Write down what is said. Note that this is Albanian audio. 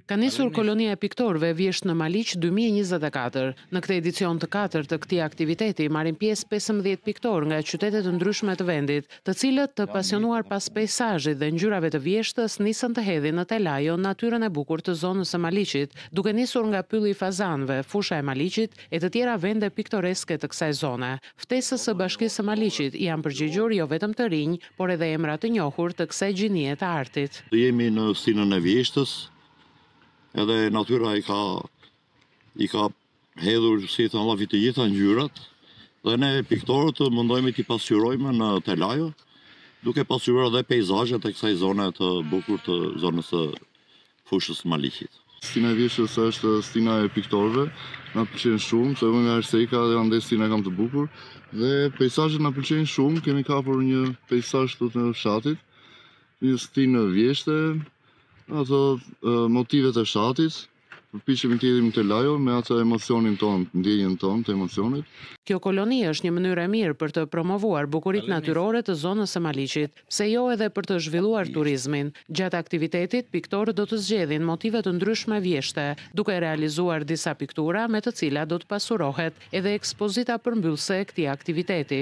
Ka nisur kolonia e piktorëve Vjesht në Maliq 2024. Në këtë edicion të katërt të këtij aktiviteti marrin pjesë 15 piktorë nga qytete të ndryshme të vendit, të cilët të pasionuar pas peizazhit dhe ngjyrave të vjeshtës nisën të hedhin në Telajo natyrën e bukur të zonës së Maliqit, duke nisur nga pylli i fazanëve, fusha e Maliqit e të tjera vende piktoreske të kësaj zone. Ftesës së Bashkisë së Maliqit janë përgjigjur jo vetëm të rinj, por edhe emra të njohur të kësaj gjinie të artit. Jemi në sinën e vjeshtës, edhe natyra i ka hedhur si të allavi të gjitha ngjyrat, dhe ne piktorët mundojmë t'i pasqyrojmë në Telajo, duke pasqyruar edhe peizazhet e kësaj zone të bukur të zonës së fushës Maliqit. Stina e vjeshtës është stina e piktorëve, na pëlqen shumë, se unë nga Erseka dhe andes stina kam të bukur, dhe peizazhet na pëlqejnë shumë, kemi kapur një peizazh të fshatit, një stinë vjeshte, ato motivet e fshatit, përpiqemi të jetim në Telajo me atë emocionin ton, ndjenjen ton të emocionit. Kjo koloni është një mënyrë e mirë për të promovuar bukuritë natyrore të zonës së Maliqit, pse jo edhe për të zhvilluar turizmin. Gjatë aktivitetit, piktorët do të zgjedhin motive të ndryshme vjeshte, duke realizuar disa piktura me të cilat do të pasurohet edhe ekspozita përmbyllëse e këtij aktiviteti.